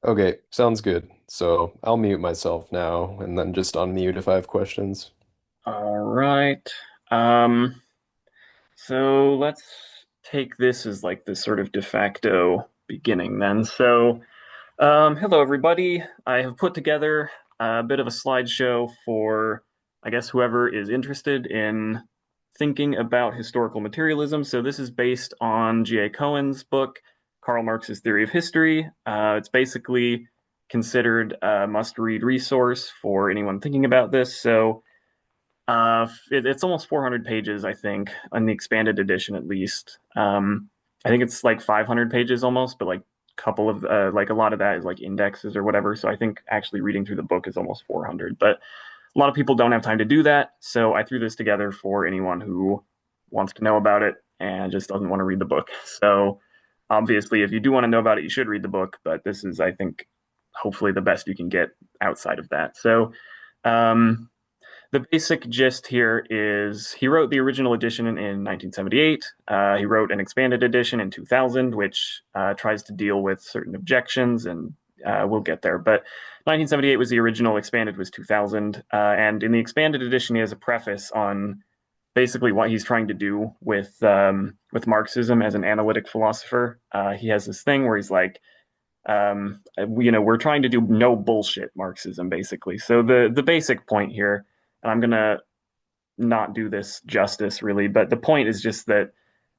Okay, sounds good. So I'll mute myself now and then just unmute if I have questions. All right. Um, so let's take this as like the sort of de facto beginning then. Hello everybody. I have put together a bit of a slideshow for, I guess, whoever is interested in thinking about historical materialism. So this is based on GA Cohen's book, Karl Marx's Theory of History. It's basically considered a must-read resource for anyone thinking about this. It's almost 400 pages, I think, on the expanded edition at least. I think it's like 500 pages almost, but like a couple of like a lot of that is like indexes or whatever. So I think actually reading through the book is almost 400. But a lot of people don't have time to do that, so I threw this together for anyone who wants to know about it and just doesn't want to read the book. So obviously, if you do want to know about it, you should read the book. But this is, I think, hopefully the best you can get outside of that. Um, the basic gist here is he wrote the original edition in 1978. He wrote an expanded edition in 2000, which tries to deal with certain objections, and we'll get there. But 1978 was the original, expanded was 2000. And in the expanded edition, he has a preface on basically what he's trying to do with Marxism as an analytic philosopher. He has this thing where he's like, we're trying to do no bullshit Marxism, basically. So the basic point here, and I'm gonna not do this justice really, but the point is just that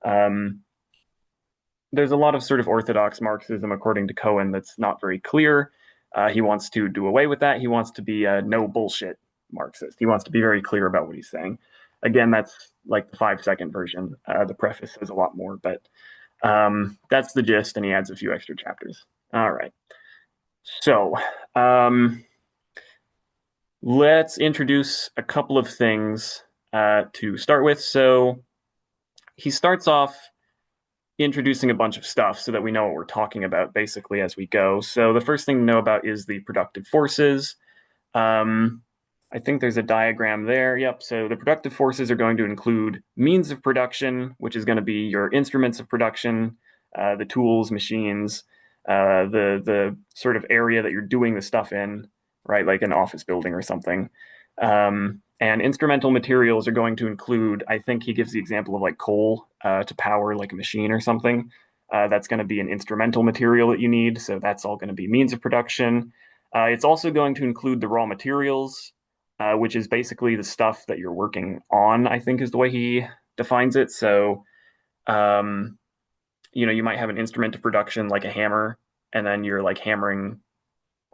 um, there's a lot of sort of orthodox Marxism, according to Cohen, that's not very clear. He wants to do away with that. He wants to be a no bullshit Marxist. He wants to be very clear about what he's saying. Again, that's like the 5 second version. The preface says a lot more, but that's the gist, and he adds a few extra chapters. All right. So, um, let's introduce a couple of things to start with. So, he starts off introducing a bunch of stuff so that we know what we're talking about basically as we go. So, the first thing to know about is the productive forces. Um, I think there's a diagram there. Yep. So, the productive forces are going to include means of production, which is going to be your instruments of production, the tools, machines, the sort of area that you're doing the stuff in, right? Like an office building or something. And instrumental materials are going to include, I think he gives the example of like coal to power like a machine or something. That's going to be an instrumental material that you need. So that's all going to be means of production. It's also going to include the raw materials, which is basically the stuff that you're working on, I think is the way he defines it. Um, you might have an instrument of production like a hammer, and then you're like hammering,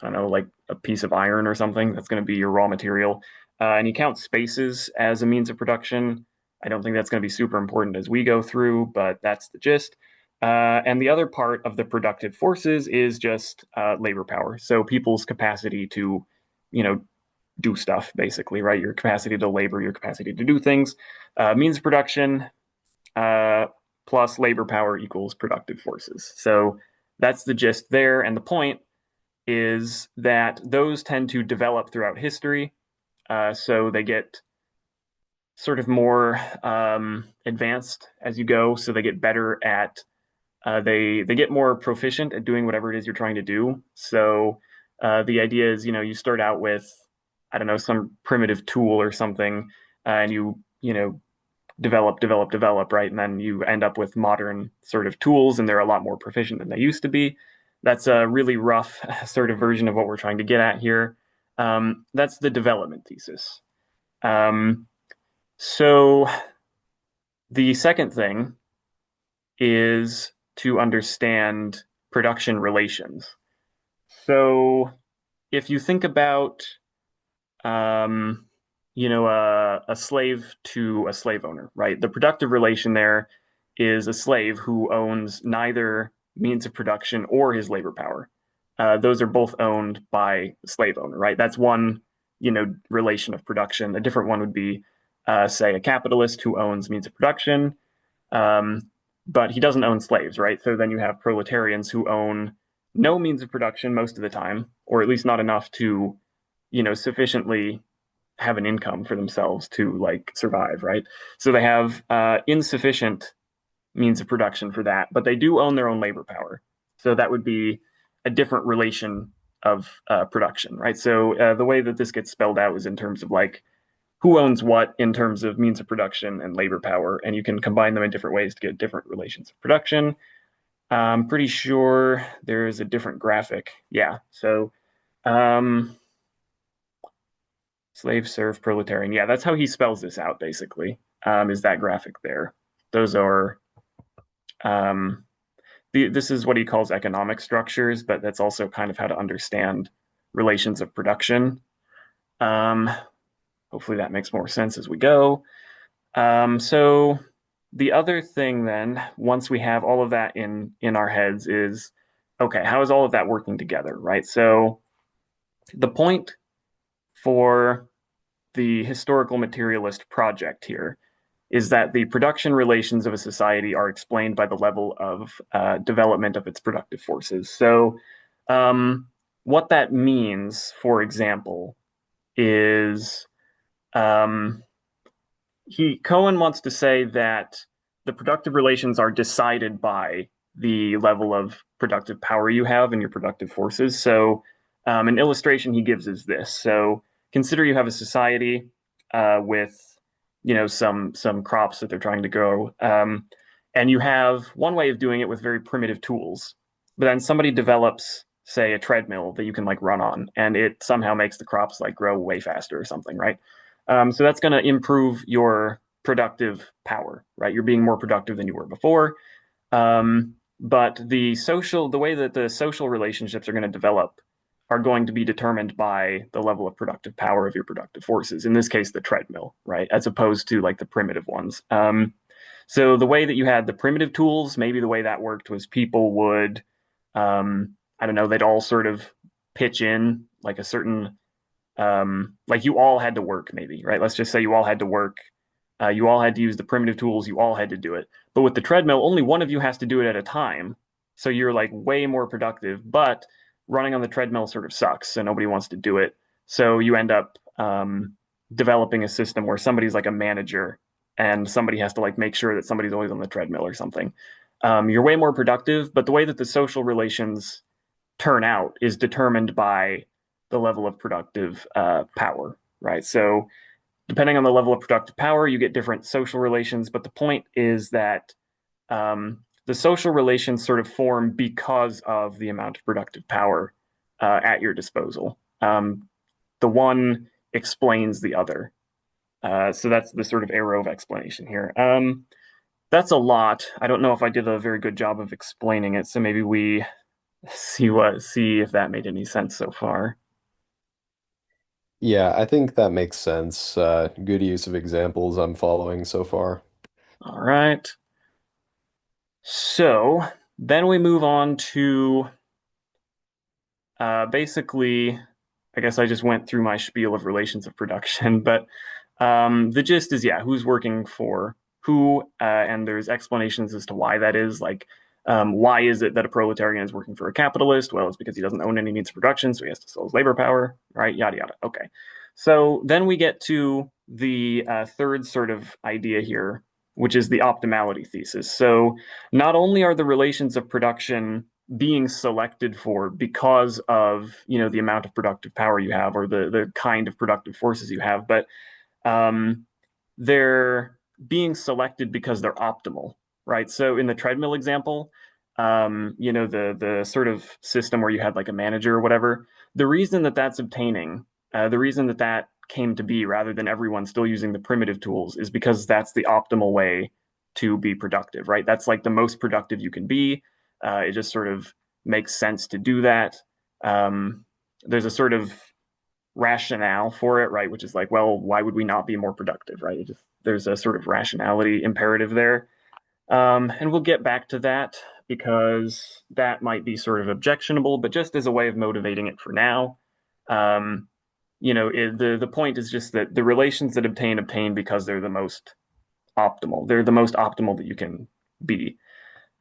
I don't know, like a piece of iron or something. That's going to be your raw material. And you count spaces as a means of production. I don't think that's going to be super important as we go through, but that's the gist. And the other part of the productive forces is just labor power. So people's capacity to, you know, do stuff, basically, right? Your capacity to labor, your capacity to do things. Means of production uh, plus labor power equals productive forces. So that's the gist there. And the point is that those tend to develop throughout history. So they get sort of more advanced as you go. So they get better at they get more proficient at doing whatever it is you're trying to do. So the idea is, you start out with, I don't know, some primitive tool or something, and you develop, right? And then you end up with modern sort of tools, and they're a lot more proficient than they used to be. That's a really rough sort of version of what we're trying to get at here. That's the development thesis. Um, so the second thing is to understand production relations. So if you think about, um, a slave to a slave owner, right? The productive relation there is a slave who owns neither means of production or his labor power. Those are both owned by the slave owner, right? That's one, relation of production. A different one would be, say, a capitalist who owns means of production, um, but he doesn't own slaves, right? So then you have proletarians who own no means of production most of the time, or at least not enough to, sufficiently have an income for themselves to like survive, right? So they have insufficient means of production for that, but they do own their own labor power. So that would be a different relation of production, right? So the way that this gets spelled out is in terms of like who owns what in terms of means of production and labor power, and you can combine them in different ways to get different relations of production. I'm pretty sure there's a different graphic. Yeah. So um, slave, serf, proletarian. Yeah, that's how he spells this out, basically, is that graphic there. Those are, um, this is what he calls economic structures, but that's also kind of how to understand relations of production. Um, Hopefully that makes more sense as we go. So the other thing then, once we have all of that in our heads, is okay, how is all of that working together, right? So the point for the historical materialist project here is that the production relations of a society are explained by the level of development of its productive forces. So, what that means, for example, is um, Cohen wants to say that the productive relations are decided by the level of productive power you have and your productive forces. So, an illustration he gives is this. So, consider you have a society with, some crops that they're trying to grow, and you have one way of doing it with very primitive tools. But then somebody develops, say, a treadmill that you can like run on, and it somehow makes the crops like grow way faster or something, right? So that's going to improve your productive power, right? You're being more productive than you were before. But the way that the social relationships are going to develop are going to be determined by the level of productive power of your productive forces. In this case, the treadmill, right? As opposed to like the primitive ones. So the way that you had the primitive tools, maybe the way that worked was people would, I don't know, they'd all sort of pitch in like a certain like you all had to work maybe, right? Let's just say you all had to work. You all had to use the primitive tools. You all had to do it. But with the treadmill, only one of you has to do it at a time. So you're like way more productive. But running on the treadmill sort of sucks. So nobody wants to do it. So you end up developing a system where somebody's like a manager and somebody has to like make sure that somebody's always on the treadmill or something. You're way more productive. But the way that the social relations turn out is determined by the level of productive power, right? So depending on the level of productive power, you get different social relations. But the point is that the social relations sort of form because of the amount of productive power at your disposal. The one explains the other. So that's the sort of arrow of explanation here. That's a lot. I don't know if I did a very good job of explaining it. So maybe we see if that made any sense so far. Yeah, I think that makes sense. Good use of examples I'm following so far. All right. So then we move on to basically, I guess I just went through my spiel of relations of production, but the gist is, yeah, who's working for who, and there's explanations as to why that is. Like, why is it that a proletarian is working for a capitalist? Well, it's because he doesn't own any means of production, so he has to sell his labor power, right? Yada yada. Okay. So then we get to the third sort of idea here, which is the optimality thesis. So not only are the relations of production being selected for because of the amount of productive power you have or the kind of productive forces you have, but um, they're being selected because they're optimal, right? So in the treadmill example, the sort of system where you had like a manager or whatever, the reason that that's obtaining, the reason that that came to be rather than everyone still using the primitive tools is because that's the optimal way to be productive, right? That's like the most productive you can be. It just sort of makes sense to do that. There's a sort of rationale for it, right? Which is like, well, why would we not be more productive, right? There's a sort of rationality imperative there. And we'll get back to that because that might be sort of objectionable, but just as a way of motivating it for now, um, the point is just that the relations that obtain because they're the most optimal. They're the most optimal that you can be.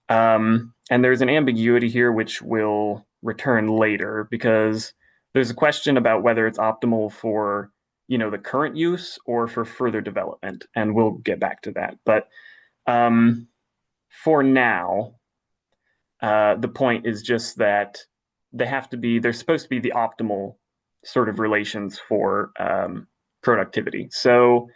And there's an ambiguity here which will return later because there's a question about whether it's optimal for the current use or for further development, and we'll get back to that. But for now, the point is just that they're supposed to be the optimal sort of relations for productivity. So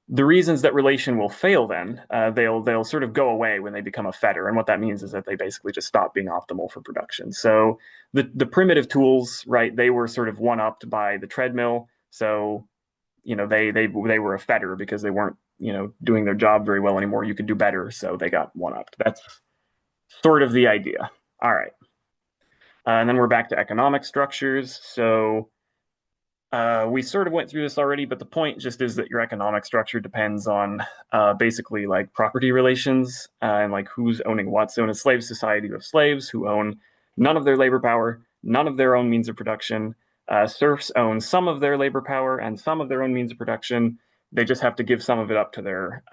the reasons that relation will fail then they'll sort of go away when they become a fetter, and what that means is that they basically just stop being optimal for production. So the primitive tools, right, they were sort of one upped by the treadmill. So they were a fetter because they weren't doing their job very well anymore. You could do better, so they got one upped. That's sort of the idea. All right. And then we're back to economic structures. So we sort of went through this already, but the point just is that your economic structure depends on basically like property relations and like who's owning what. So in a slave society, you have slaves who own none of their labor power, none of their own means of production. Serfs own some of their labor power and some of their own means of production. They just have to give some of it up to their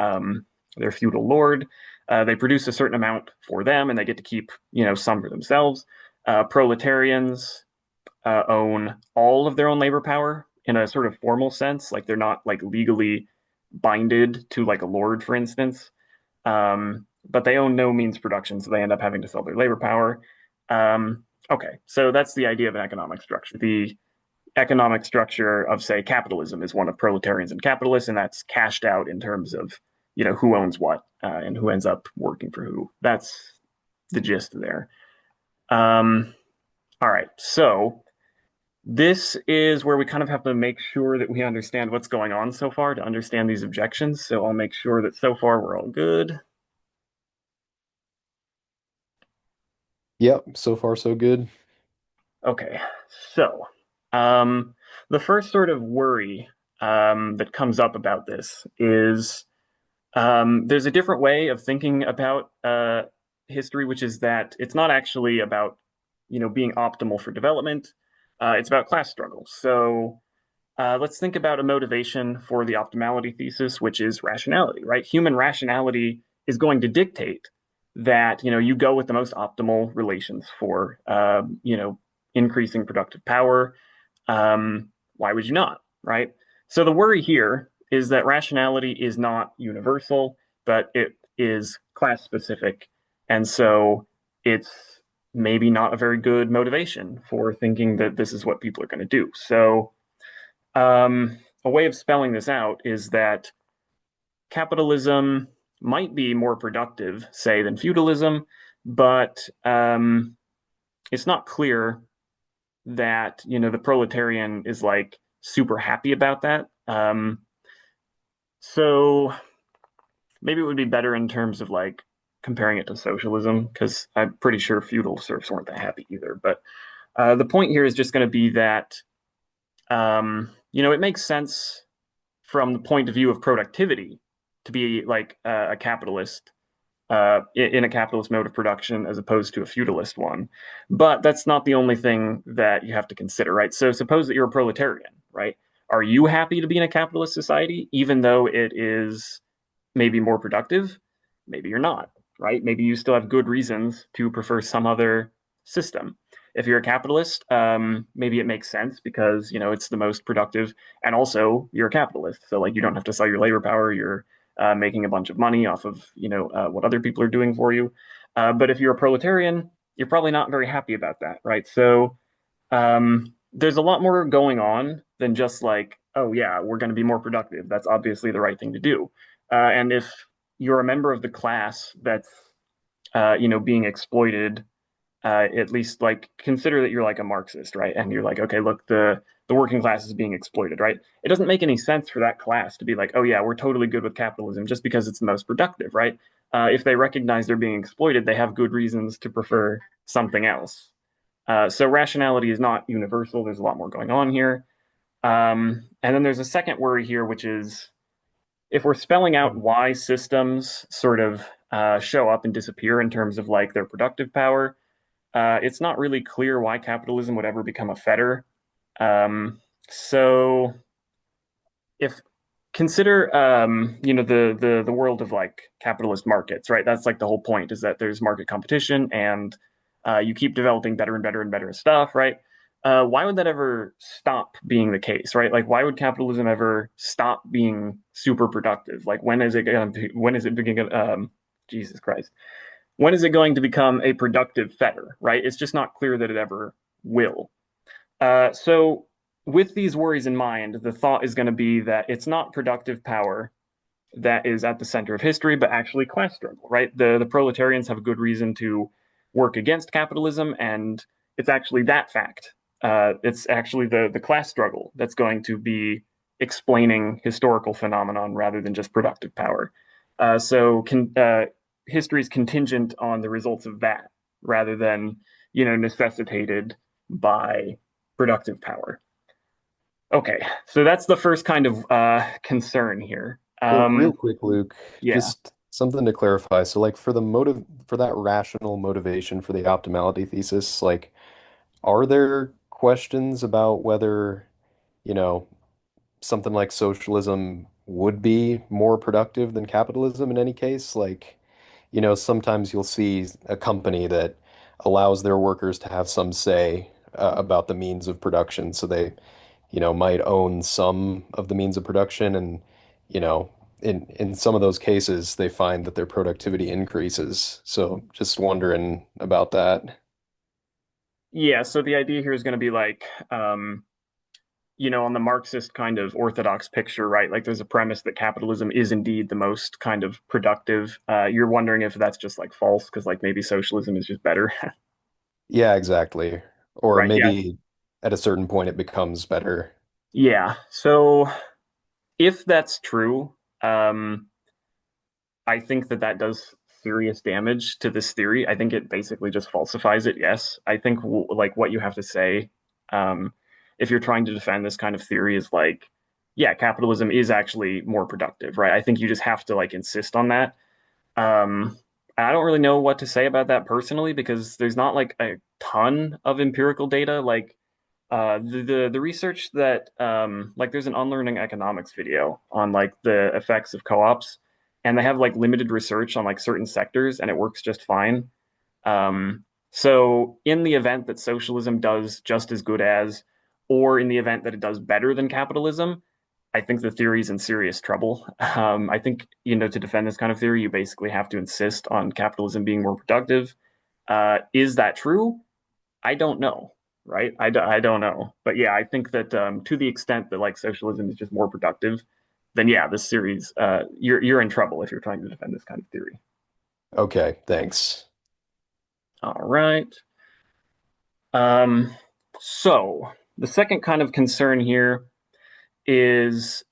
feudal lord. They produce a certain amount for them, and they get to keep some for themselves. Proletarians own all of their own labor power in a sort of formal sense. Like they're not like legally binded to like a lord, for instance. But they own no means production, so they end up having to sell their labor power. Okay, so that's the idea of an economic structure. The economic structure of, say, capitalism is one of proletarians and capitalists, and that's cashed out in terms of who owns what and who ends up working for who. That's the gist there. All right, so this is where we kind of have to make sure that we understand what's going on so far to understand these objections. So I'll make sure that so far we're all good. Yep, so far so good. Okay, so the first sort of worry that comes up about this is there's a different way of thinking about history, which is that it's not actually about being optimal for development. It's about class struggle. So let's think about a motivation for the optimality thesis, which is rationality, right? Human rationality is going to dictate that you go with the most optimal relations for increasing productive power. Why would you not, right? So the worry here is that rationality is not universal, but it is class specific, and so it's maybe not a very good motivation for thinking that this is what people are going to do. So a way of spelling this out is that capitalism might be more productive, say, than feudalism, but it's not clear that the proletarian is like super happy about that. So maybe it would be better in terms of like comparing it to socialism, because I'm pretty sure feudal serfs weren't that happy either. But the point here is just going to be that it makes sense from the point of view of productivity to be like a capitalist in a capitalist mode of production as opposed to a feudalist one. But that's not the only thing that you have to consider, right? So suppose that you're a proletarian, right? Are you happy to be in a capitalist society, even though it is maybe more productive? Maybe you're not, right? Maybe you still have good reasons to prefer some other system. If you're a capitalist, maybe it makes sense because it's the most productive, and also you're a capitalist, so like you don't have to sell your labor power. You're making a bunch of money off of what other people are doing for you. But if you're a proletarian, you're probably not very happy about that, right? So there's a lot more going on than just like, oh yeah, we're going to be more productive. That's obviously the right thing to do. And if you're a member of the class that's being exploited, at least like consider that you're like a Marxist, right? And you're like, okay, look, the working class is being exploited, right? It doesn't make any sense for that class to be like, oh yeah, we're totally good with capitalism just because it's the most productive, right? If they recognize they're being exploited, they have good reasons to prefer something else. So rationality is not universal. There's a lot more going on here. And then there's a second worry here, which is if we're spelling out why systems sort of show up and disappear in terms of like their productive power, it's not really clear why capitalism would ever become a fetter. So if consider the world of like capitalist markets, right? That's like the whole point, is that there's market competition and you keep developing better and better and better stuff, right? Why would that ever stop being the case, right? Like, why would capitalism ever stop being super productive? Like, when is it going to? When is it beginning? Jesus Christ, when is it going to become a productive fetter, right? It's just not clear that it ever will. So, with these worries in mind, the thought is going to be that it's not productive power that is at the center of history, but actually class struggle, right? The proletarians have a good reason to work against capitalism, and it's actually that fact. It's actually the class struggle that's going to be explaining historical phenomenon rather than just productive power. History is contingent on the results of that rather than necessitated by productive power. Okay, so that's the first kind of concern here. Well, real quick, Luke, Yeah. just something to clarify. So, like, for the motive, for that rational motivation for the optimality thesis, like, are there questions about whether, you know, something like socialism would be more productive than capitalism in any case? Like, sometimes you'll see a company that allows their workers to have some say about the means of production. So they, might own some of the means of production, and, you know, in some of those cases, they find that their productivity increases. So just wondering about that. Yeah, so the idea here is going to be like, on the Marxist kind of orthodox picture, right? Like there's a premise that capitalism is indeed the most kind of productive. You're wondering if that's just like false because like maybe socialism is just better, Yeah, exactly. Or right? Yeah. maybe at a certain point it becomes better. Yeah. So if that's true, um, I think that that does serious damage to this theory. I think it basically just falsifies it. Yes, I think like what you have to say, um, if you're trying to defend this kind of theory, is like, yeah, capitalism is actually more productive, right? I think you just have to like insist on that. I don't really know what to say about that personally because there's not like a ton of empirical data. Like the research that like there's an unlearning economics video on like the effects of co-ops, and they have like limited research on like certain sectors, and it works just fine. So in the event that socialism does just as good as, or in the event that it does better than capitalism, I think the theory is in serious trouble. I think to defend this kind of theory, you basically have to insist on capitalism being more productive. Is that true? I don't know, right? I don't know. But yeah, I think that to the extent that like socialism is just more productive, then yeah, this series, you're in trouble if you're trying to defend this kind of theory. Okay, thanks. All right. Um, so the second kind of concern here is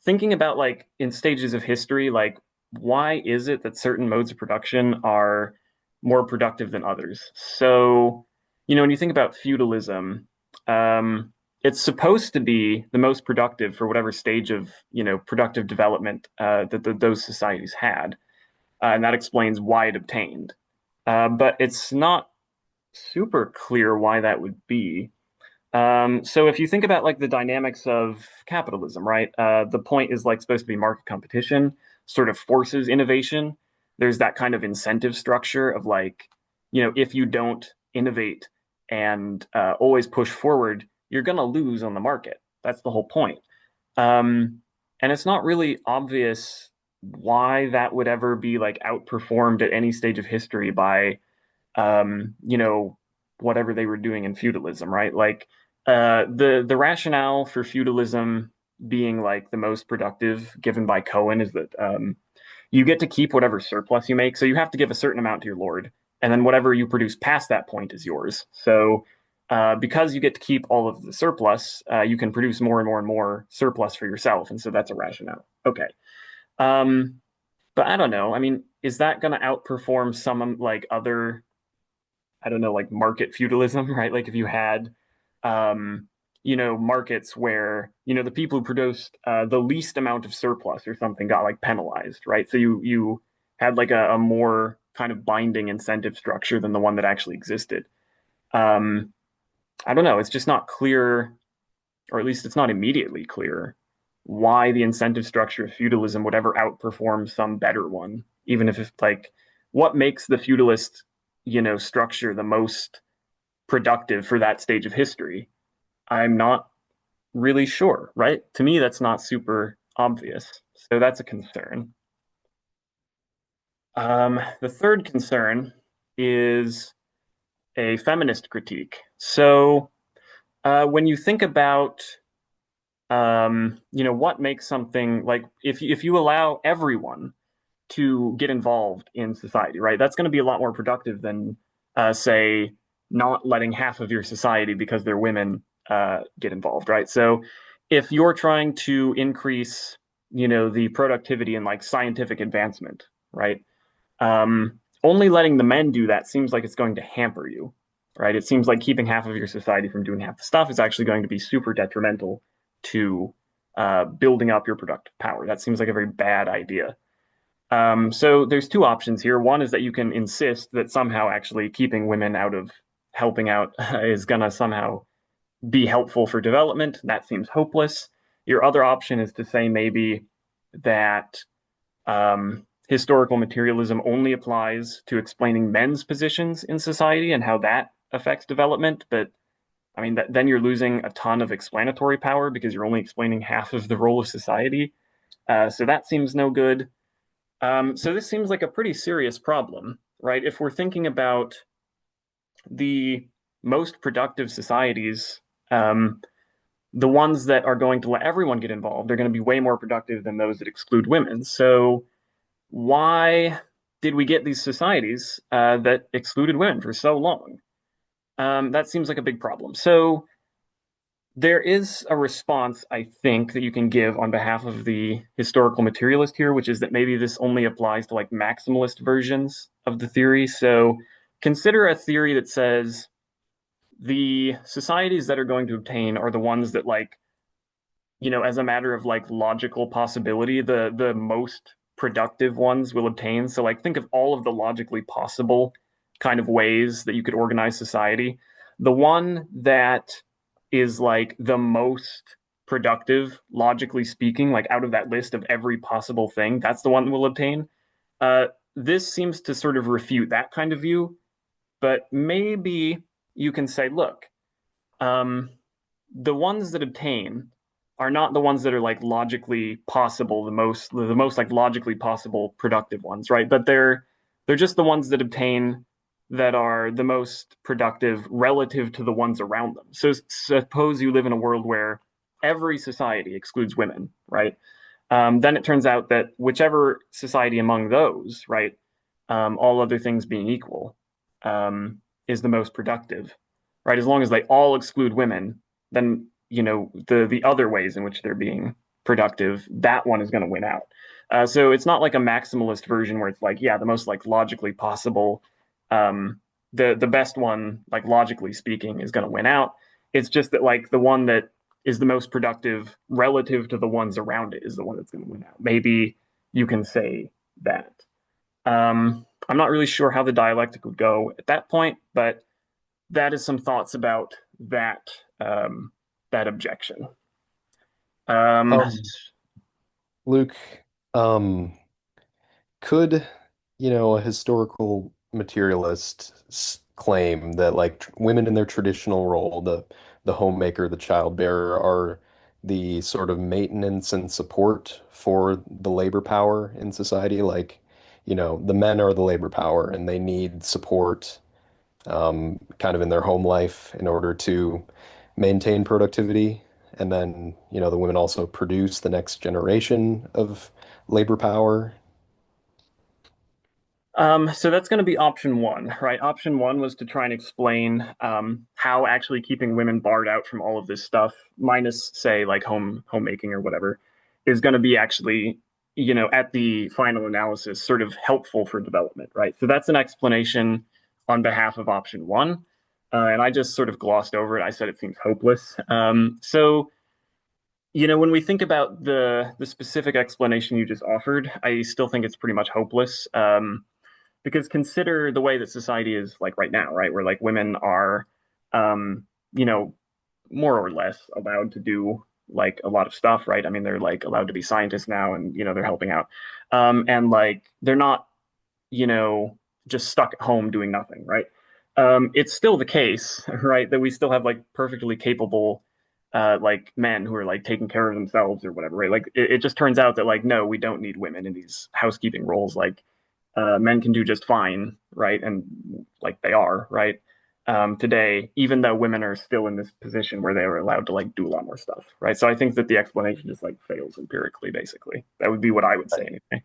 thinking about like in stages of history, like why is it that certain modes of production are more productive than others? So, when you think about feudalism, it's supposed to be the most productive for whatever stage of, productive development that those societies had. And that explains why it obtained. But it's not super clear why that would be. So if you think about like the dynamics of capitalism, right? The point is like supposed to be market competition, sort of forces innovation. There's that kind of incentive structure of like, if you don't innovate and always push forward, you're gonna lose on the market. That's the whole point. Um, and it's not really obvious why that would ever be like outperformed at any stage of history by whatever they were doing in feudalism, right? Like the rationale for feudalism being like the most productive given by Cohen is that you get to keep whatever surplus you make. So you have to give a certain amount to your lord, and then whatever you produce past that point is yours. So because you get to keep all of the surplus, you can produce more and more and more surplus for yourself, and so that's a rationale. Okay. Um, but I don't know. I mean, is that going to outperform some like other I don't know, like market feudalism, right? Like if you had, markets where, the people who produced the least amount of surplus or something got like penalized, right? So you had like a more kind of binding incentive structure than the one that actually existed. Um, I don't know. It's just not clear, or at least it's not immediately clear, why the incentive structure of feudalism would ever outperform some better one, even if it's like what makes the feudalist, structure the most productive for that stage of history? I'm not really sure, right? To me, that's not super obvious. So that's a concern. The third concern is a feminist critique. So when you think about what makes something like if you allow everyone to get involved in society, right? That's going to be a lot more productive than, say, not letting half of your society because they're women get involved, right? So if you're trying to increase, the productivity and like scientific advancement, right? Only letting the men do that seems like it's going to hamper you, right? It seems like keeping half of your society from doing half the stuff is actually going to be super detrimental to building up your productive power. That seems like a very bad idea. So there's two options here. One is that you can insist that somehow actually keeping women out of helping out is going to somehow be helpful for development. That seems hopeless. Your other option is to say maybe that historical materialism only applies to explaining men's positions in society and how that affects development. But I mean, then you're losing a ton of explanatory power because you're only explaining half of the role of society. So that seems no good. So this seems like a pretty serious problem, right? If we're thinking about the most productive societies, the ones that are going to let everyone get involved, they're going to be way more productive than those that exclude women. So why did we get these societies that excluded women for so long? That seems like a big problem. So there is a response, I think, that you can give on behalf of the historical materialist here, which is that maybe this only applies to like maximalist versions of the theory. So consider a theory that says the societies that are going to obtain are the ones that like, as a matter of like logical possibility, the most productive ones will obtain. So like think of all of the logically possible kind of ways that you could organize society. The one that is like the most productive, logically speaking, like out of that list of every possible thing, that's the one that will obtain. Uh, this seems to sort of refute that kind of view, but maybe you can say, look, um, the ones that obtain are not the ones that are like logically possible, the most like logically possible productive ones, right? But they're just the ones that obtain that are the most productive relative to the ones around them. So suppose you live in a world where every society excludes women, right? Then it turns out that whichever society among those, right, all other things being equal, is the most productive, right? As long as they all exclude women, then the other ways in which they're being productive, that one is going to win out. So it's not like a maximalist version where it's like, yeah, the most like logically possible, the best one, like logically speaking, is going to win out. It's just that like the one that is the most productive relative to the ones around it is the one that's going to win out. Maybe you can say that. I'm not really sure how the dialectic would go at that point, but that is some thoughts about that objection. Um, Um, Luke, um, could, a historical materialist claim that like women in their traditional role, the homemaker, the childbearer, are the sort of maintenance and support for the labor power in society? Like, the men are the labor power and they need support kind of in their home life in order to maintain productivity. And then, the women also produce the next generation of labor power. so that's going to be option one, right? Option one was to try and explain how actually keeping women barred out from all of this stuff, minus say like homemaking or whatever, is going to be actually, at the final analysis, sort of helpful for development, right? So that's an explanation on behalf of option one, and I just sort of glossed over it. I said it seems hopeless. So when we think about the specific explanation you just offered, I still think it's pretty much hopeless. Because consider the way that society is like right now, right? Where like women are, um, you know, more or less allowed to do like a lot of stuff, right? I mean, they're like allowed to be scientists now, and they're helping out, and like they're not, you know, just stuck at home doing nothing, right? It's still the case, right, that we still have like perfectly capable, like men who are like taking care of themselves or whatever, right? Like it just turns out that like no, we don't need women in these housekeeping roles. Like men can do just fine, right? And like they are, right? today, even though women are still in this position where they are allowed to like do a lot more stuff, right? So I think that the explanation just like fails empirically, basically. That would be what I would say Right. anyway.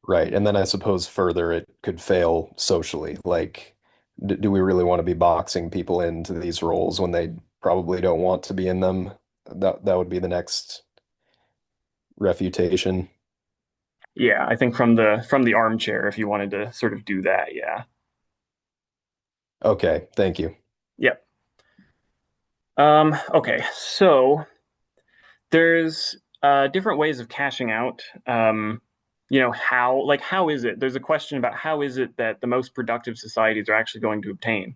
Right. And then I suppose further it could fail socially. Like, do we really want to be boxing people into these roles when they probably don't want to be in them? That would be the next refutation. Yeah, I think from the armchair, if you wanted to sort of do that, yeah. Okay, thank you. Yep. Okay, so there's different ways of cashing out. How is it? There's a question about how is it that the most productive societies are actually going to obtain?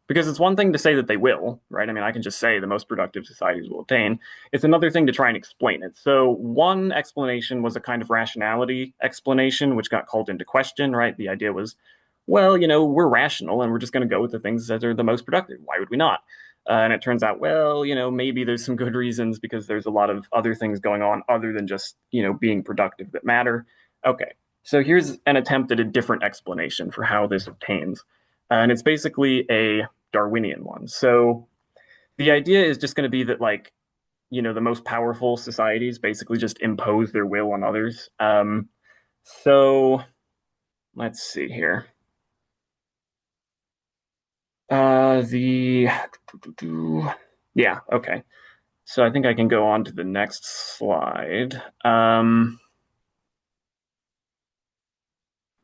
Because it's one thing to say that they will, right? I mean, I can just say the most productive societies will obtain. It's another thing to try and explain it. So, one explanation was a kind of rationality explanation, which got called into question, right? The idea was, well, we're rational and we're just going to go with the things that are the most productive. Why would we not? And it turns out, well, maybe there's some good reasons because there's a lot of other things going on other than just, being productive that matter. Okay, so here's an attempt at a different explanation for how this obtains. And it's basically a Darwinian one. So the idea is just going to be that, like, the most powerful societies basically just impose their will on others. So let's see here. The yeah, okay. So I think I can go on to the next slide.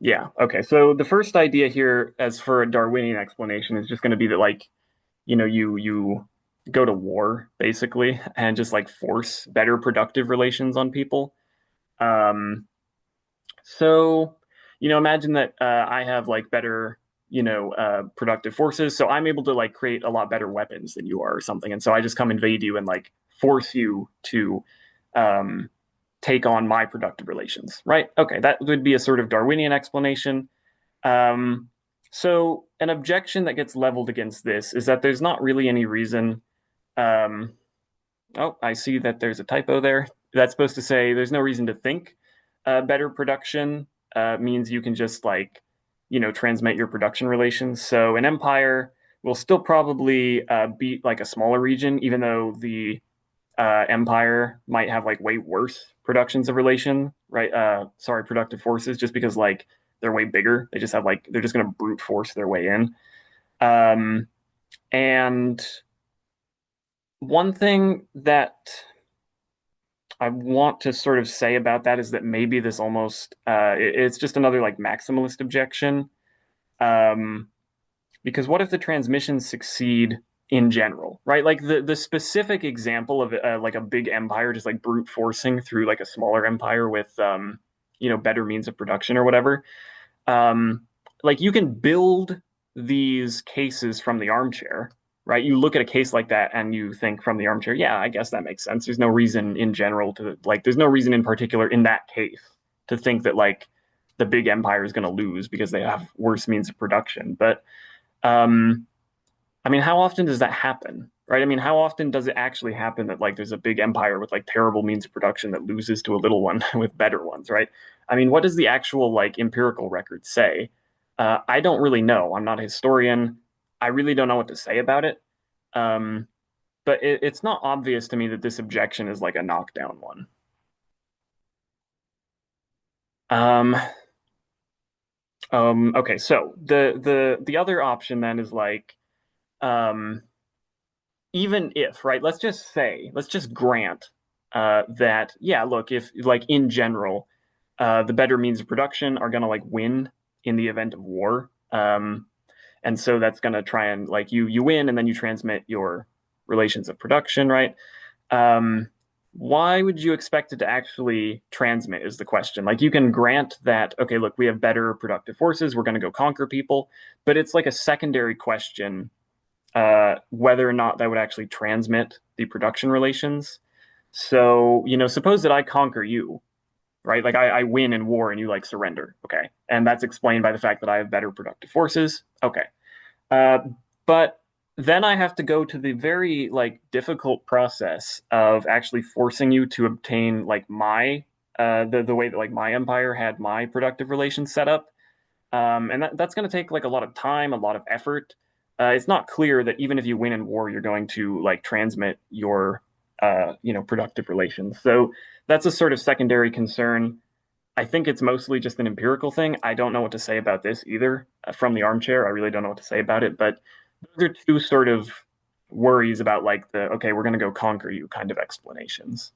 Yeah, okay. So the first idea here, as for a Darwinian explanation, is just going to be that, like, you go to war basically and just like force better productive relations on people. Um, so imagine that I have like better productive forces, so I'm able to like create a lot better weapons than you are or something, and so I just come invade you and like force you to um, take on my productive relations, right? Okay, that would be a sort of Darwinian explanation. Um, so an objection that gets leveled against this is that there's not really any reason. Um, oh, I see that there's a typo there. That's supposed to say there's no reason to think better production means you can just like, transmit your production relations. So an empire will still probably beat like a smaller region, even though the empire might have like way worse productions of relation, right? Sorry, productive forces, just because like they're way bigger. They just have like they're just going to brute force their way in. Um, and one thing that I want to sort of say about that is that maybe this almost it's just another like maximalist objection. Um, because what if the transmissions succeed in general, right? Like the specific example of like a big empire just like brute forcing through like a smaller empire with better means of production or whatever. Um, like you can build these cases from the armchair, right? You look at a case like that and you think from the armchair, yeah, I guess that makes sense. There's no reason in general to like, there's no reason in particular in that case to think that like the big empire is going to lose because they have worse means of production. But um, I mean, how often does that happen? Right? I mean, how often does it actually happen that like there's a big empire with like terrible means of production that loses to a little one with better ones, right? I mean, what does the actual like empirical record say? I don't really know. I'm not a historian. I really don't know what to say about it. Um, but it's not obvious to me that this objection is like a knockdown one. Um, okay, so the other option then is like um, even if, right, let's just grant that, yeah, look, if like in general, the better means of production are going to like win in the event of war. And so that's going to try and like you win and then you transmit your relations of production, right? Um, why would you expect it to actually transmit is the question. Like you can grant that, okay, look, we have better productive forces, we're going to go conquer people, but it's like a secondary question whether or not that would actually transmit the production relations. So, suppose that I conquer you, right? Like I win in war and you like surrender. Okay. And that's explained by the fact that I have better productive forces. Okay. Uh, but then I have to go to the very like difficult process of actually forcing you to obtain like my the way that like my empire had my productive relations set up. And that's going to take like a lot of time, a lot of effort. it's not clear that even if you win in war, you're going to like transmit your productive relations. So that's a sort of secondary concern. I think it's mostly just an empirical thing. I don't know what to say about this either. From the armchair, I really don't know what to say about it. But those are two sort of worries about like the okay, we're going to go conquer you kind of explanations.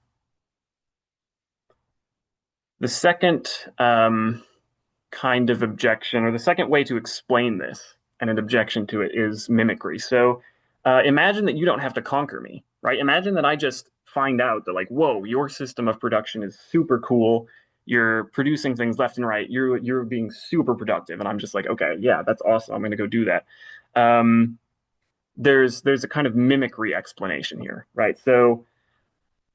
The second kind of objection, or the second way to explain this and an objection to it, is mimicry. So imagine that you don't have to conquer me, right? Imagine that I just find out that, like, whoa, your system of production is super cool. You're producing things left and right. You're being super productive, and I'm just like, okay, yeah, that's awesome. I'm going to go do that. Um, there's a kind of mimicry explanation here, right? So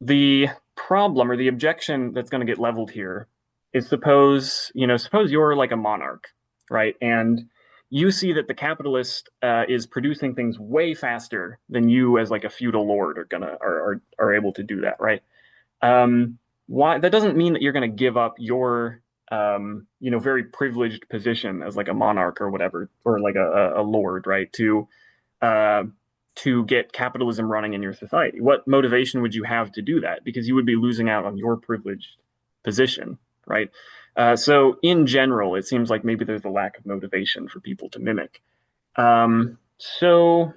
the problem or the objection that's going to get leveled here is suppose you're like a monarch, right? And you see that the capitalist is producing things way faster than you as like a feudal lord are able to do that, right? Why that doesn't mean that you're going to give up your very privileged position as like a monarch or whatever, or like a lord, right? Uh, to get capitalism running in your society. What motivation would you have to do that? Because you would be losing out on your privileged position, right? So in general, it seems like maybe there's a lack of motivation for people to mimic. So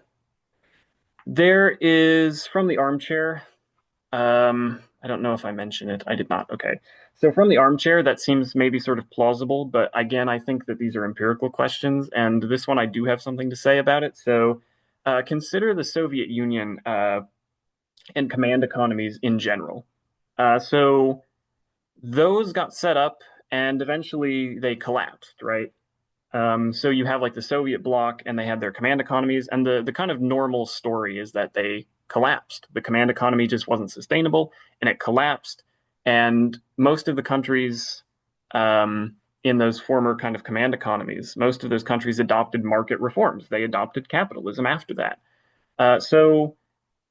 there is from the armchair. I don't know if I mentioned it. I did not. Okay. So from the armchair, that seems maybe sort of plausible, but again, I think that these are empirical questions, and this one I do have something to say about it. So consider the Soviet Union and command economies in general. So those got set up, and eventually they collapsed, right? So you have like the Soviet bloc, and they had their command economies, and the kind of normal story is that they collapsed. The command economy just wasn't sustainable, and it collapsed. And most of the countries in those former kind of command economies, most of those countries adopted market reforms. They adopted capitalism after that. So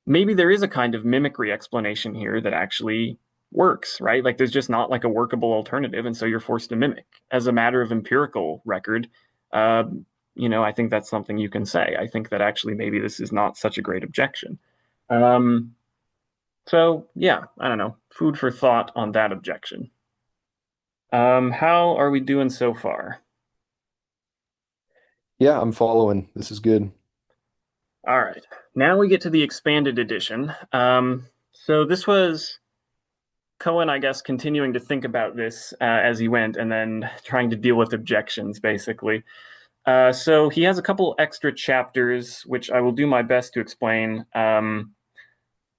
maybe there is a kind of mimicry explanation here that actually works, right? Like there's just not like a workable alternative, and so you're forced to mimic. As a matter of empirical record, uh, I think that's something you can say. I think that actually maybe this is not such a great objection. Um, so yeah, I don't know. Food for thought on that objection. How are we doing so far? Yeah, I'm following. This is good. All right. Now we get to the expanded edition. So this was Cohen, I guess, continuing to think about this as he went and then trying to deal with objections, basically. So he has a couple extra chapters, which I will do my best to explain.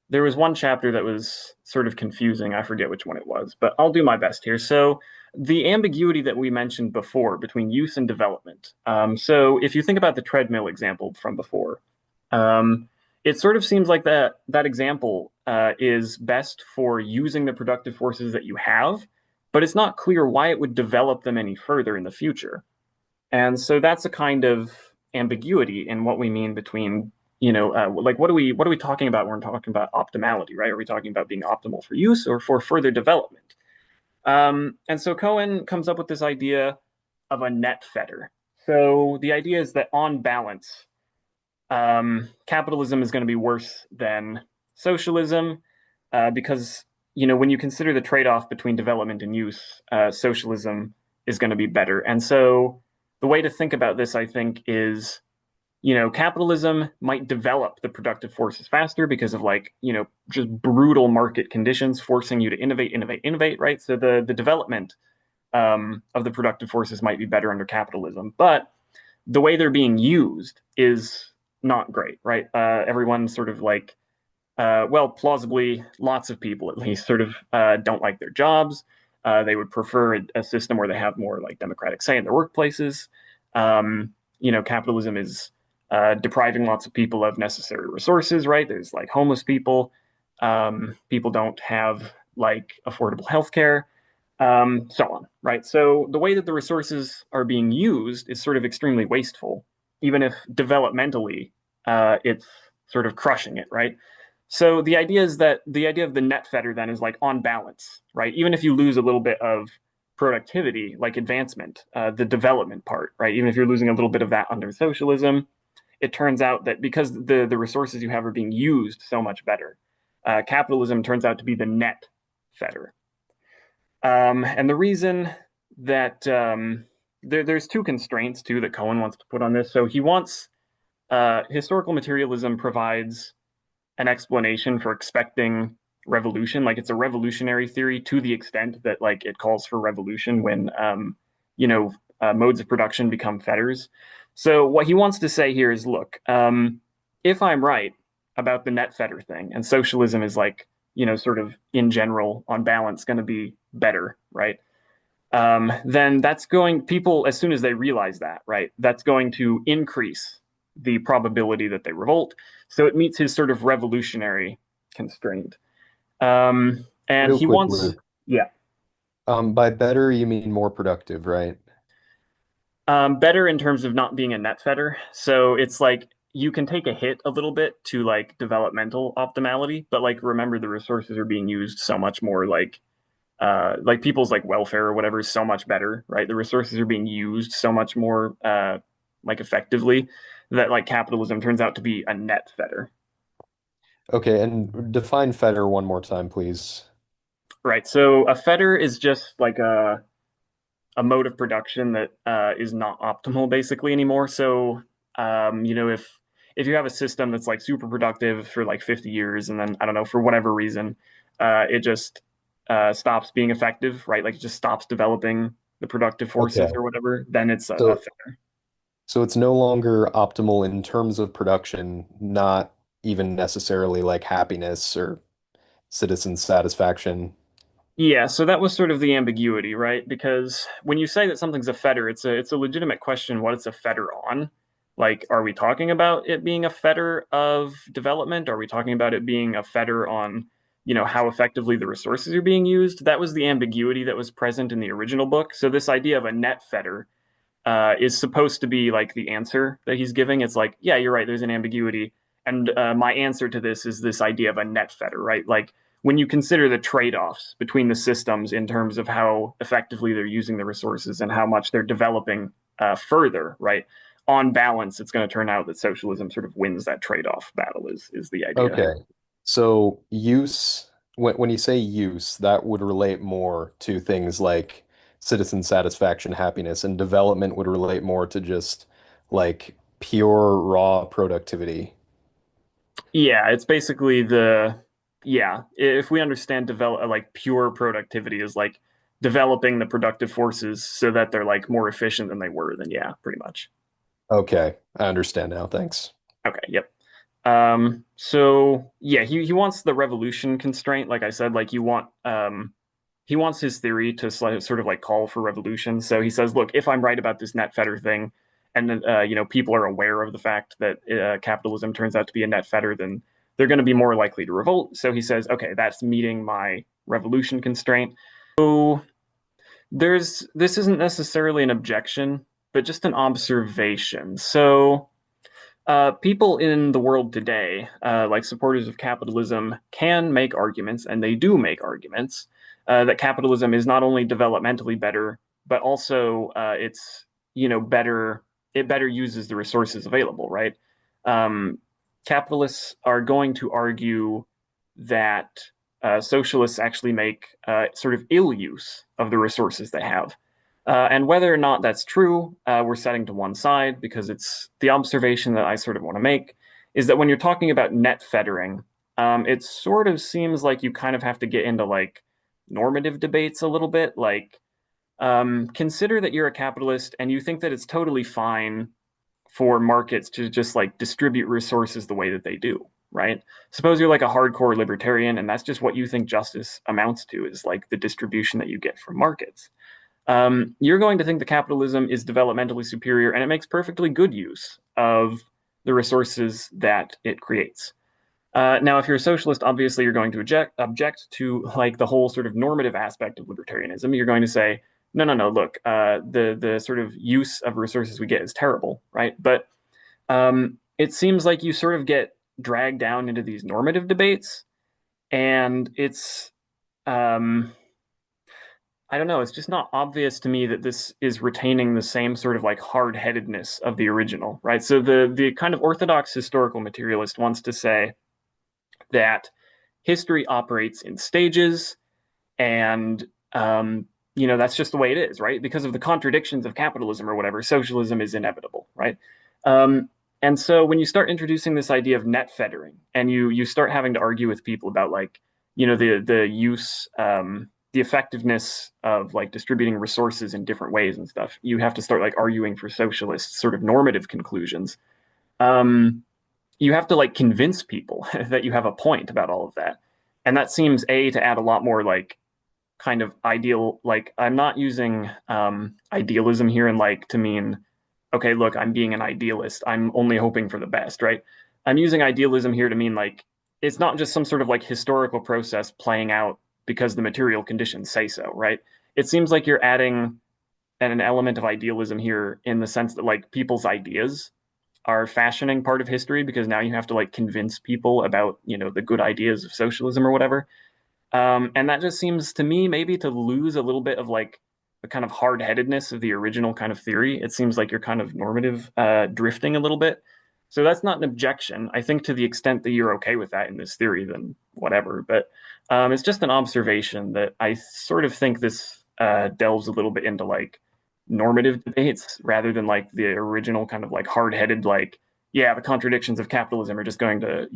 There was one chapter that was sort of confusing. I forget which one it was, but I'll do my best here. So, the ambiguity that we mentioned before between use and development. So, if you think about the treadmill example from before, um, it sort of seems like that example is best for using the productive forces that you have, but it's not clear why it would develop them any further in the future. And so that's a kind of ambiguity in what we mean between, like what are we talking about when we're talking about optimality, right? Are we talking about being optimal for use or for further development? And so Cohen comes up with this idea of a net fetter. So the idea is that on balance, capitalism is going to be worse than socialism because when you consider the trade-off between development and use, socialism is going to be better. And so the way to think about this, I think, is capitalism might develop the productive forces faster because of like just brutal market conditions forcing you to innovate, right? So the development of the productive forces might be better under capitalism, but the way they're being used is not great, right? Everyone sort of like, well, plausibly, lots of people at least sort of don't like their jobs. They would prefer a system where they have more like democratic say in their workplaces. Capitalism is depriving lots of people of necessary resources, right? There's like homeless people. People don't have like affordable healthcare, so on, right? So the way that the resources are being used is sort of extremely wasteful, even if developmentally it's sort of crushing it, right? So the idea is that the idea of the net fetter then is like on balance, right? Even if you lose a little bit of productivity, like advancement, the development part, right? Even if you're losing a little bit of that under socialism, it turns out that because the resources you have are being used so much better, capitalism turns out to be the net fetter. And the reason that there's two constraints too that Cohen wants to put on this. So he wants historical materialism provides an explanation for expecting revolution. Like it's a revolutionary theory to the extent that like it calls for revolution when you know modes of production become fetters. So what he wants to say here is, look, if I'm right about the net fetter thing, and socialism is like sort of in general on balance going to be better, right? Then that's going people as soon as they realize that, right? That's going to increase the probability that they revolt. So it meets his sort of revolutionary constraint. And Real he quick, wants, Luke. yeah, By better, you mean more productive, right? better in terms of not being a net fetter. So it's like you can take a hit a little bit to like developmental optimality, but like remember the resources are being used so much more like people's like welfare or whatever is so much better, right? The resources are being used so much more like effectively that like capitalism turns out to be a net fetter, Okay, and define fetter one more time, please. right? So a fetter is just like a mode of production that is not optimal basically anymore. So if you have a system that's like super productive for like 50 years and then I don't know for whatever reason it just stops being effective, right? Like it just stops developing the productive forces Okay. or whatever, then it's a So fetter. so it's no longer optimal in terms of production, not even necessarily like happiness or citizen satisfaction. Yeah, so that was sort of the ambiguity, right? Because when you say that something's a fetter, it's a legitimate question what it's a fetter on. Like, are we talking about it being a fetter of development? Are we talking about it being a fetter on, how effectively the resources are being used? That was the ambiguity that was present in the original book. So this idea of a net fetter is supposed to be like the answer that he's giving. It's like, yeah, you're right. There's an ambiguity, and my answer to this is this idea of a net fetter, right? Like when you consider the trade-offs between the systems in terms of how effectively they're using the resources and how much they're developing further, right? On balance, it's going to turn out that socialism sort of wins that trade-off battle. Is the idea? Okay. So use, when you say use, that would relate more to things like citizen satisfaction, happiness, and development would relate more to just like pure raw productivity. Yeah, it's basically the yeah. If we understand develop like pure productivity is like developing the productive forces so that they're like more efficient than they were, then yeah, pretty much. Okay, I understand now. Thanks. Okay, yep. So yeah, he wants the revolution constraint. Like I said, like he wants his theory to sort of like call for revolution. So he says, look, if I'm right about this net fetter thing, and then people are aware of the fact that capitalism turns out to be a net fetter, then they're going to be more likely to revolt. So he says, okay, that's meeting my revolution constraint. So this isn't necessarily an objection, but just an observation. So people in the world today, like supporters of capitalism, can make arguments, and they do make arguments, that capitalism is not only developmentally better, but also it's better. It better uses the resources available, right? Um, Capitalists are going to argue that socialists actually make sort of ill use of the resources they have. And whether or not that's true, we're setting to one side because it's the observation that I sort of want to make is that when you're talking about net fettering, it sort of seems like you kind of have to get into like normative debates a little bit. Like, consider that you're a capitalist and you think that it's totally fine for markets to just like distribute resources the way that they do, right? Suppose you're like a hardcore libertarian and that's just what you think justice amounts to is like the distribution that you get from markets. You're going to think that capitalism is developmentally superior and it makes perfectly good use of the resources that it creates. Now, if you're a socialist, obviously you're going to object to like the whole sort of normative aspect of libertarianism. You're going to say, no, no, no, look, the sort of use of resources we get is terrible, right? But it seems like you sort of get dragged down into these normative debates, and it's um, I don't know, it's just not obvious to me that this is retaining the same sort of like hard-headedness of the original, right? So the kind of orthodox historical materialist wants to say that history operates in stages, and that's just the way it is, right? Because of the contradictions of capitalism or whatever, socialism is inevitable, right? Um, and so when you start introducing this idea of net fettering, and you start having to argue with people about like, the use, the effectiveness of like distributing resources in different ways and stuff, you have to start like arguing for socialist sort of normative conclusions. Um, you have to like convince people that you have a point about all of that. And that seems A, to add a lot more like kind of ideal, like I'm not using idealism here and like to mean, okay, look, I'm being an idealist, I'm only hoping for the best, right? I'm using idealism here to mean like it's not just some sort of like historical process playing out because the material conditions say so, right? It seems like you're adding an element of idealism here in the sense that like people's ideas are fashioning part of history, because now you have to like convince people about the good ideas of socialism or whatever. And that just seems to me maybe to lose a little bit of like the kind of hard-headedness of the original kind of theory. It seems like you're kind of normative drifting a little bit. So that's not an objection. I think to the extent that you're okay with that in this theory, then whatever. But it's just an observation that I sort of think this delves a little bit into like normative debates rather than like the original kind of like hard-headed like, yeah, the contradictions of capitalism are just going to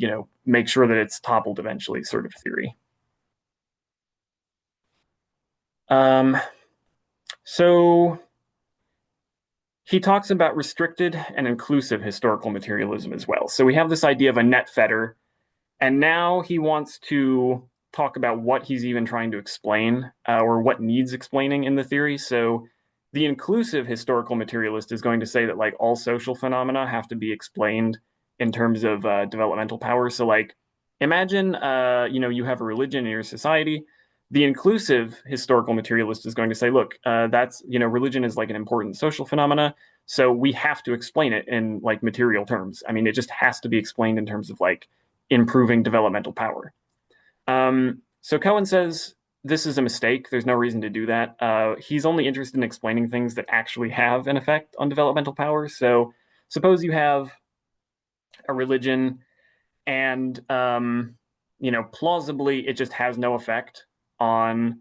make sure that it's toppled eventually sort of theory. Um, so he talks about restricted and inclusive historical materialism as well. So we have this idea of a net fetter, and now he wants to talk about what he's even trying to explain, or what needs explaining in the theory. So the inclusive historical materialist is going to say that like all social phenomena have to be explained in terms of developmental power. So like imagine you have a religion in your society. The inclusive historical materialist is going to say, look, that's religion is like an important social phenomena, so we have to explain it in like material terms. I mean, it just has to be explained in terms of like improving developmental power. So Cohen says this is a mistake. There's no reason to do that. He's only interested in explaining things that actually have an effect on developmental power. So suppose you have a religion, and plausibly it just has no effect on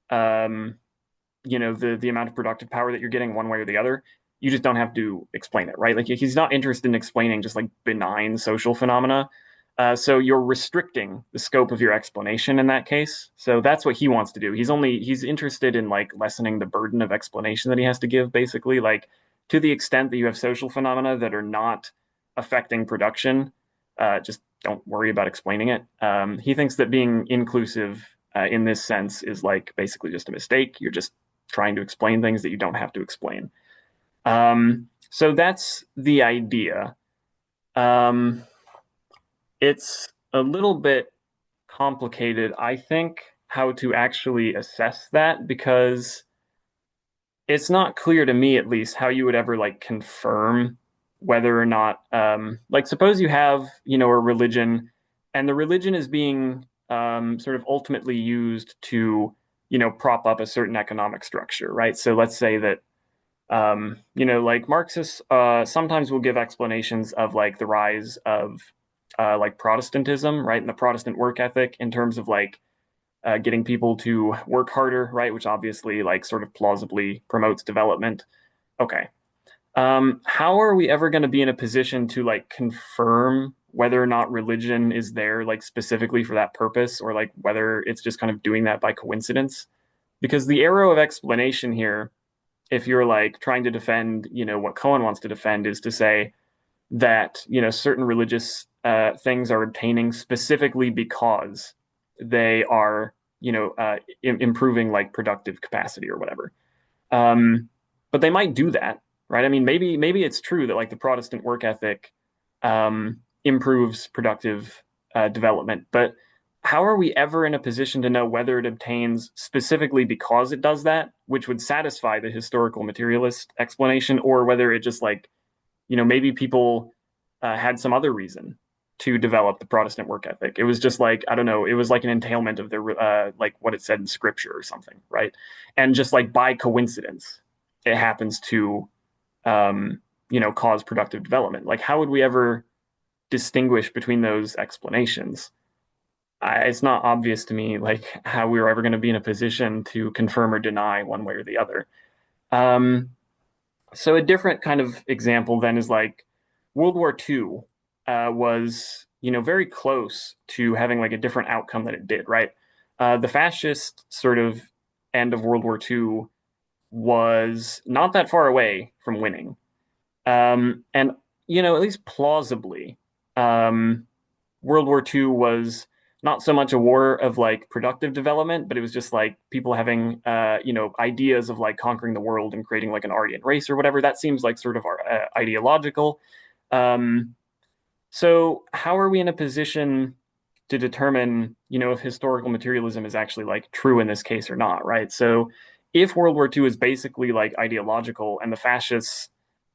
um, the amount of productive power that you're getting one way or the other. You just don't have to explain it, right? Like he's not interested in explaining just like benign social phenomena. So you're restricting the scope of your explanation in that case. So that's what he wants to do. He's interested in like lessening the burden of explanation that he has to give, basically, like to the extent that you have social phenomena that are not affecting production, just don't worry about explaining it. He thinks that being inclusive in this sense is like basically just a mistake. You're just trying to explain things that you don't have to explain. So that's the idea. Um, it's a little bit complicated, I think, how to actually assess that, because it's not clear to me, at least, how you would ever like confirm whether or not, like, suppose you have, a religion, and the religion is being sort of ultimately used to, prop up a certain economic structure, right? So let's say that like Marxists sometimes will give explanations of like the rise of like Protestantism, right, and the Protestant work ethic in terms of like getting people to work harder, right, which obviously like sort of plausibly promotes development. Okay, how are we ever going to be in a position to like confirm whether or not religion is there like specifically for that purpose, or like whether it's just kind of doing that by coincidence? Because the arrow of explanation here, if you're like trying to defend, what Cohen wants to defend, is to say that, certain religious things are obtaining specifically because they are, improving like productive capacity or whatever. Um, but they might do that, right? I mean, maybe it's true that like the Protestant work ethic improves productive development, but how are we ever in a position to know whether it obtains specifically because it does that, which would satisfy the historical materialist explanation, or whether it just like, maybe people had some other reason. to develop the Protestant work ethic. It was just like, I don't know, it was like an entailment of their like what it said in scripture or something, right? And just like by coincidence, it happens to cause productive development. Like how would we ever distinguish between those explanations? It's not obvious to me like how we were ever going to be in a position to confirm or deny one way or the other. Um, so a different kind of example then is like World War II was, very close to having like a different outcome than it did, right? The fascist sort of end of World War II was not that far away from winning. And, at least plausibly, um, World War II was not so much a war of like productive development, but it was just like people having, ideas of like conquering the world and creating like an Aryan race or whatever. That seems like sort of ideological. Um, so how are we in a position to determine, if historical materialism is actually like true in this case or not, right? So if World War II is basically like ideological and the fascists,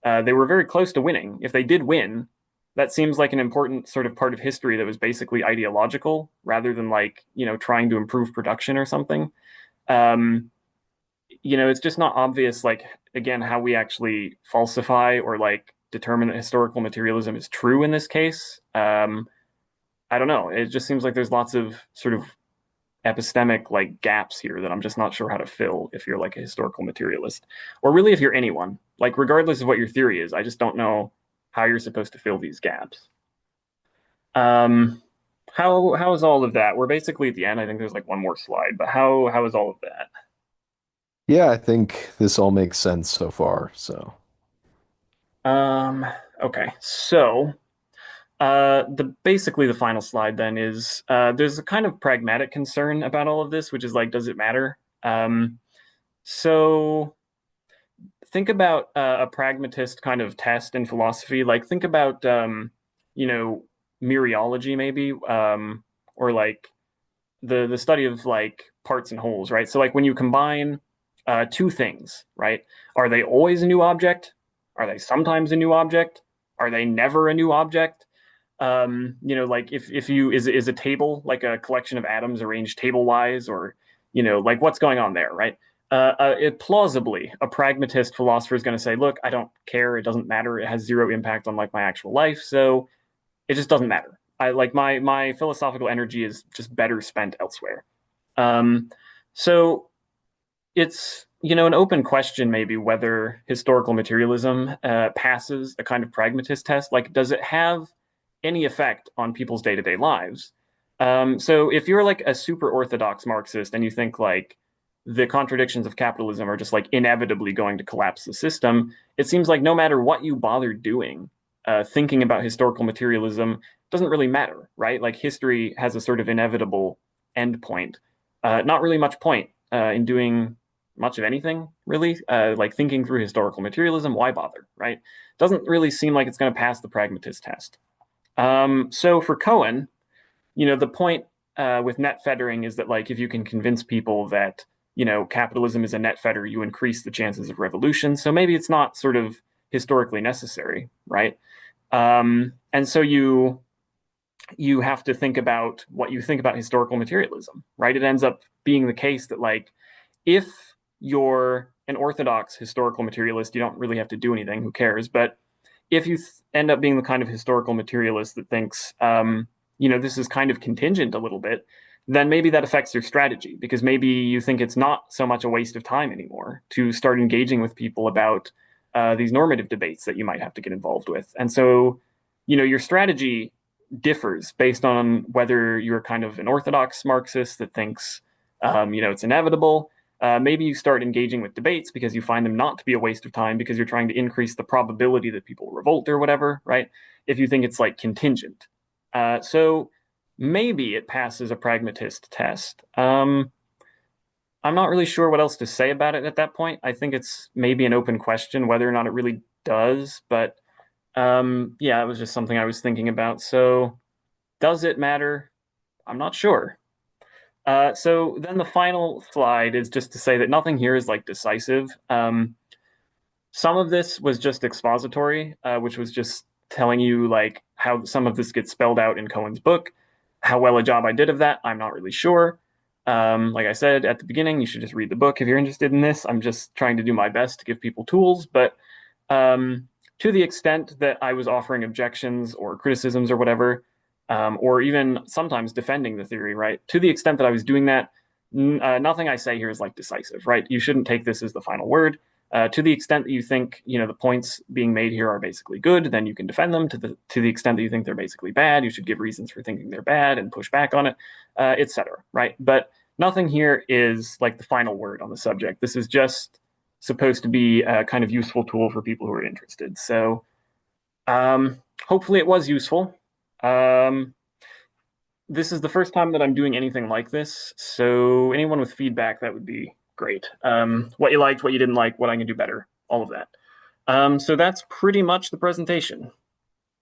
they were very close to winning. If they did win, that seems like an important sort of part of history that was basically ideological rather than like, trying to improve production or something. Um, it's just not obvious, like, again, how we actually falsify or like determine that historical materialism is true in this case. I don't know. It just seems like there's lots of sort of epistemic like gaps here that I'm just not sure how to fill if you're like a historical materialist, or really if you're anyone. Like, regardless of what your theory is, I just don't know how you're supposed to fill these gaps. Um, how is all of that? We're basically at the end. I think there's like one more slide, but how is all of that? Yeah, I think this all makes sense so far. So, Um, okay, so the basically the final slide then is there's a kind of pragmatic concern about all of this, which is like, does it matter? So think about a pragmatist kind of test in philosophy. Like think about you know mereology maybe, or like the study of like parts and wholes, right? So like when you combine two things, right? Are they always a new object? Are they sometimes a new object? Are they never a new object? Like if you is a table like a collection of atoms arranged table wise, or like what's going on there, right? It plausibly a pragmatist philosopher is going to say, look, I don't care, it doesn't matter, it has zero impact on like my actual life, so it just doesn't matter. I like my philosophical energy is just better spent elsewhere. Um, so it's an open question maybe whether historical materialism passes a kind of pragmatist test. Like, does it have any effect on people's day to day lives? So if you're like a super orthodox Marxist and you think like the contradictions of capitalism are just like inevitably going to collapse the system, it seems like no matter what you bother doing, thinking about historical materialism doesn't really matter, right? Like history has a sort of inevitable end point. Not really much point in doing much of anything, really. Like thinking through historical materialism, why bother, right? Doesn't really seem like it's going to pass the pragmatist test. So for Cohen, the point with net fettering is that like if you can convince people that capitalism is a net fetter, you increase the chances of revolution. So maybe it's not sort of historically necessary, right? And so you have to think about what you think about historical materialism, right? It ends up being the case that like if you're an orthodox historical materialist, you don't really have to do anything. Who cares? But if you end up being the kind of historical materialist that thinks, this is kind of contingent a little bit, then maybe that affects your strategy because maybe you think it's not so much a waste of time anymore to start engaging with people about these normative debates that you might have to get involved with. And so, your strategy differs based on whether you're kind of an orthodox Marxist that thinks, it's inevitable. Maybe you start engaging with debates because you find them not to be a waste of time because you're trying to increase the probability that people revolt or whatever, right? If you think it's like contingent. So maybe it passes a pragmatist test. I'm not really sure what else to say about it at that point. I think it's maybe an open question whether or not it really does, but yeah, it was just something I was thinking about. So does it matter? I'm not sure. So then the final slide is just to say that nothing here is like decisive. Some of this was just expository, which was just telling you like how some of this gets spelled out in Cohen's book. How well a job I did of that, I'm not really sure. Like I said at the beginning, you should just read the book if you're interested in this. I'm just trying to do my best to give people tools, but um, to the extent that I was offering objections or criticisms or whatever, or even sometimes defending the theory, right? To the extent that I was doing that, nothing I say here is like decisive, right? You shouldn't take this as the final word. To the extent that you think the points being made here are basically good, then you can defend them. To the extent that you think they're basically bad, you should give reasons for thinking they're bad and push back on it, etc. Right? But nothing here is like the final word on the subject. This is just supposed to be a kind of useful tool for people who are interested. So hopefully it was useful. Um, this is the first time that I'm doing anything like this. So anyone with feedback, that would be great. What you liked, what you didn't like, what I can do better, all of that. So that's pretty much the presentation.